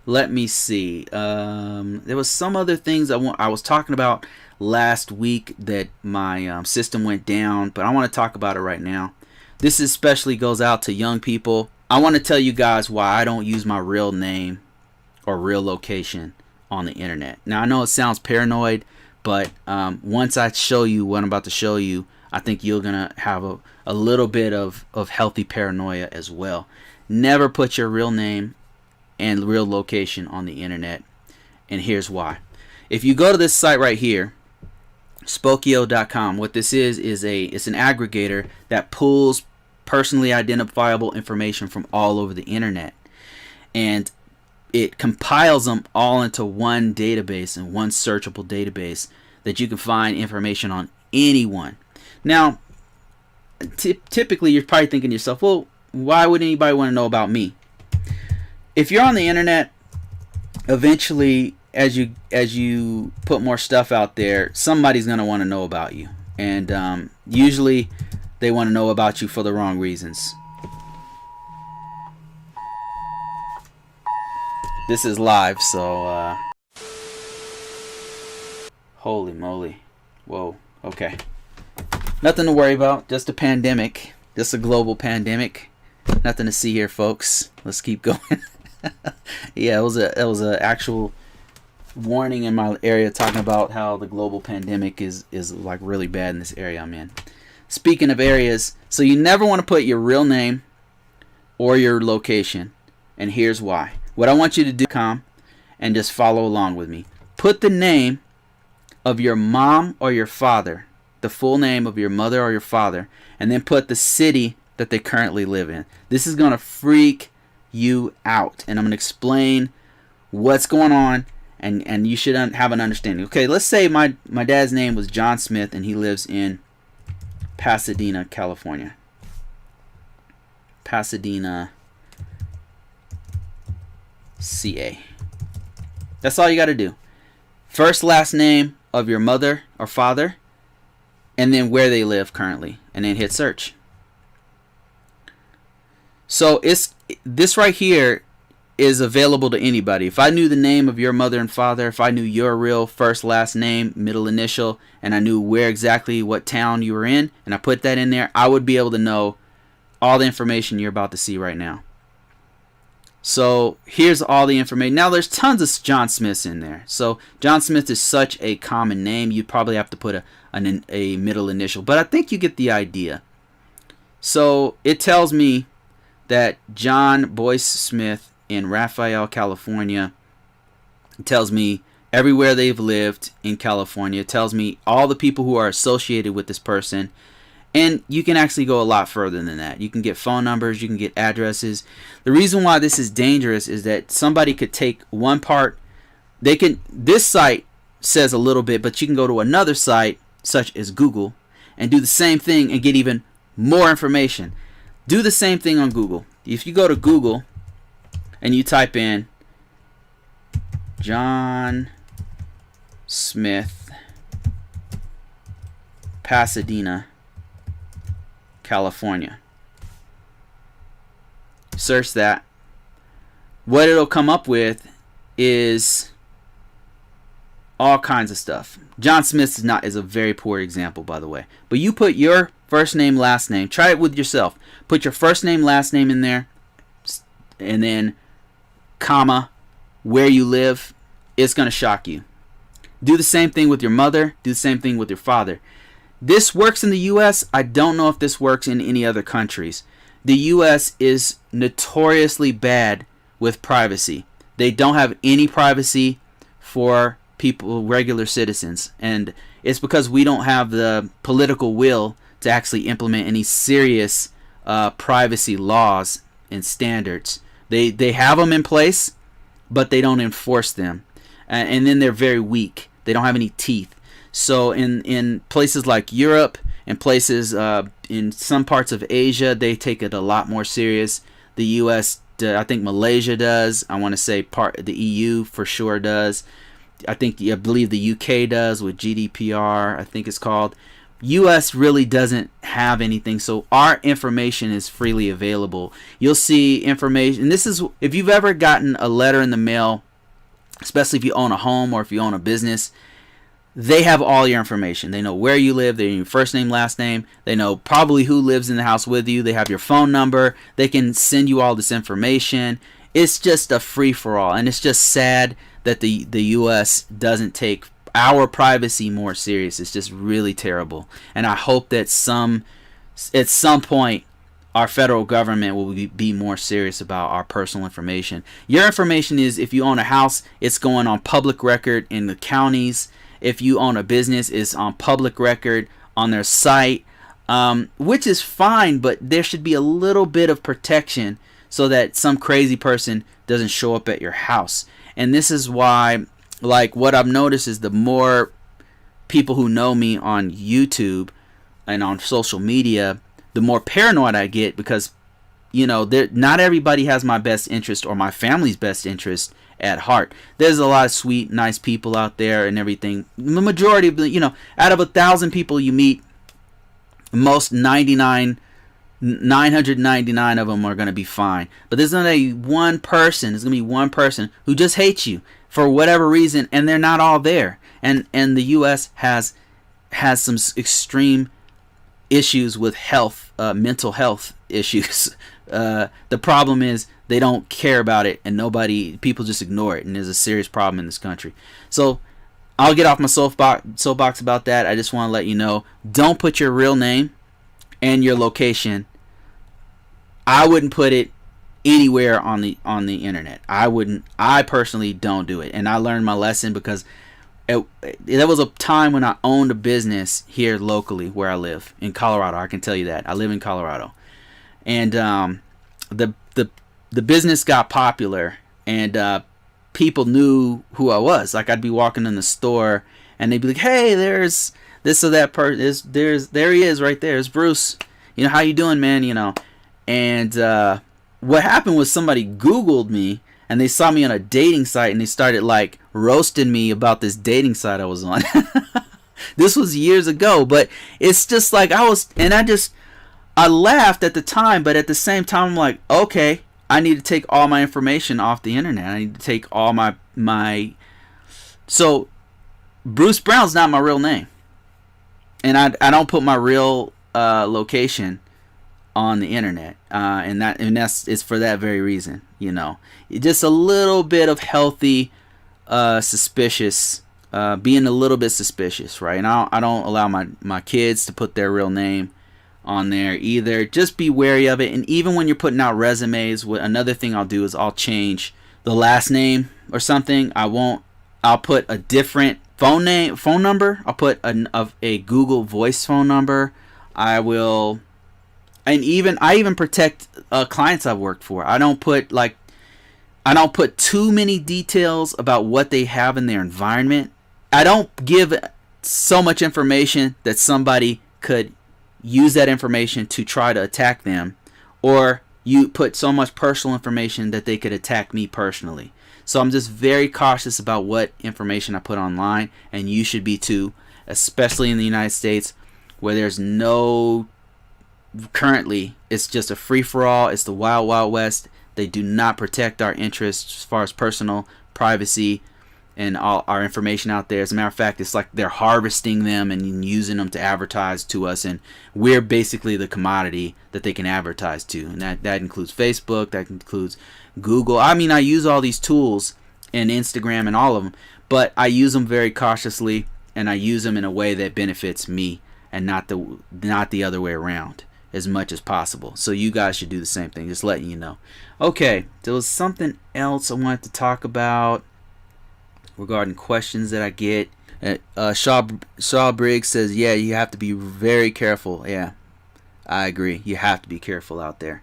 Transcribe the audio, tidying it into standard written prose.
Let me see. There was some other things I was talking about last week that my system went down, but I want to talk about it right now. This especially goes out to young people. I want to tell you guys why I don't use my real name or real location on the internet. Now, I know it sounds paranoid, but once I show you what I'm about to show you, I think you're going to have a little bit of healthy paranoia as well. Never put your real name and real location on the internet, and here's why. If you go to this site right here, Spokeo.com, what this is it's an aggregator that pulls personally identifiable information from all over the internet, and it compiles them all into one database and one searchable database that you can find information on anyone. Now, typically you're probably thinking to yourself, well, why would anybody want to know about me? If you're on the internet, eventually as you put more stuff out there, somebody's going to want to know about you, and usually they want to know about you for the wrong reasons. This is live, so holy moly. Whoa. Okay. Nothing to worry about. Just a pandemic. Just a global pandemic. Nothing to see here, folks. Let's keep going. Yeah, it was a actual warning in my area talking about how the global pandemic is like really bad in this area I'm in. Speaking of areas, so you never want to put your real name or your location, and here's why. What I want you to do, and just follow along with me. Put the name of your mom or your father, the full name of your mother or your father, and then put the city that they currently live in. This is going to freak you out, and I'm going to explain what's going on, and you should have an understanding. Okay, let's say my dad's name was John Smith, and he lives in Pasadena, California. Pasadena, CA. That's all you got to do. First, last name of your mother or father, and then where they live currently, and then hit search. So this right here is available to anybody. If I knew the name of your mother and father, if I knew your real first, last name, middle initial, and I knew where exactly what town you were in, and I put that in there, I would be able to know all the information you're about to see right now. So here's all the information. Now there's tons of John Smiths in there. So John Smith is such a common name, you'd probably have to put a middle initial, but I think you get the idea. So it tells me that John Boyce Smith in Raphael, California. It tells me everywhere they've lived in California. It tells me all the people who are associated with this person. And you can actually go a lot further than that. You can get phone numbers, you can get addresses. The reason why this is dangerous is that somebody could take one part. This site says a little bit, but you can go to another site such as Google and do the same thing and get even more information. Do the same thing on Google. If you go to Google and you type in John Smith, Pasadena, California. Search that. What it'll come up with is all kinds of stuff. John Smith is a very poor example, by the way. But you put your first name, last name. Try it with yourself. Put your first name, last name in there, and then comma, where you live. It's going to shock you. Do the same thing with your mother. Do the same thing with your father. This works in the U.S. I don't know if this works in any other countries. The U.S. is notoriously bad with privacy. They don't have any privacy for people, regular citizens. And it's because we don't have the political will to actually implement any serious privacy laws and standards. They have them in place, but they don't enforce them. And then they're very weak. They don't have any teeth. So in places like Europe and places in some parts of Asia, they take it a lot more serious. The U.S., I think Malaysia does. I want to say the EU for sure does. I believe the UK does with GDPR, I think it's called. US really doesn't have anything, so our information is freely available. You'll see information. This is if you've ever gotten a letter in the mail, especially if you own a home or if you own a business. They have all your information. They know where you live. They know your first name, last name. They know probably who lives in the house with you. They have your phone number. They can send you all this information. It's just a free-for-all. And it's just sad that the U.S. doesn't take our privacy more serious. It's just really terrible. And I hope that at some point our federal government will be more serious about our personal information. Your information is, if you own a house, it's going on public record in the counties. If you own a business, it's on public record on their site, which is fine, but there should be a little bit of protection so that some crazy person doesn't show up at your house. And this is why, like, what I've noticed is the more people who know me on YouTube and on social media, the more paranoid I get, because, you know, not everybody has my best interest or my family's best interest at heart. There's a lot of sweet, nice people out there and everything. The majority of the, you know, out of 1,000 people you meet, most 999 of them are going to be fine. But there's going to be one person who just hates you for whatever reason, and they're not all there. And the U.S. has some extreme issues with health, mental health issues. The problem is they don't care about it, and people just ignore it, and there's a serious problem in this country. So I'll get off my soapbox about that. I just want to let you know, don't put your real name and your location. I wouldn't put it anywhere on the internet. I personally don't do it, and I learned my lesson because there was a time when I owned a business here locally where I live in Colorado. I can tell you that I live in Colorado, and the business got popular, and people knew who I was. Like, I'd be walking in the store, and they'd be like, "Hey, there's this or that person. There he is, right there. It's Bruce. You know, how you doing, man? You know." And what happened was somebody Googled me, and they saw me on a dating site, and they started like roasting me about this dating site I was on. This was years ago, but it's just like I laughed at the time, but at the same time, I'm like, okay, I need to take all my information off the internet. I need to take all my so Bruce Brown's not my real name, and I don't put my real location on the internet, and it's for that very reason. You know, just a little bit of healthy suspicious, being a little bit suspicious, right? And I don't allow my kids to put their real name on there either. Just be wary of it. And even when you're putting out resumes, another thing I'll do is I'll change the last name or something. I'll put a different phone number. I'll put a Google Voice phone number. I even protect clients I've worked for. I don't put too many details about what they have in their environment. I don't give so much information that somebody could use that information to try to attack them, or you put so much personal information that they could attack me personally. So I'm just very cautious about what information I put online, and you should be too, especially in the United States, where there's currently it's just a free-for-all. It's the wild, wild west. They do not protect our interests as far as personal privacy and all our information out there. As a matter of fact, it's like they're harvesting them and using them to advertise to us, and we're basically the commodity that they can advertise to. And that includes Facebook, that includes Google. I mean, I use all these tools and Instagram and all of them, but I use them very cautiously, and I use them in a way that benefits me and not the other way around as much as possible. So you guys should do the same thing, just letting you know. Okay, there was something else I wanted to talk about regarding questions that I get. Shaw Briggs says, yeah, you have to be very careful. Yeah, I agree. You have to be careful out there.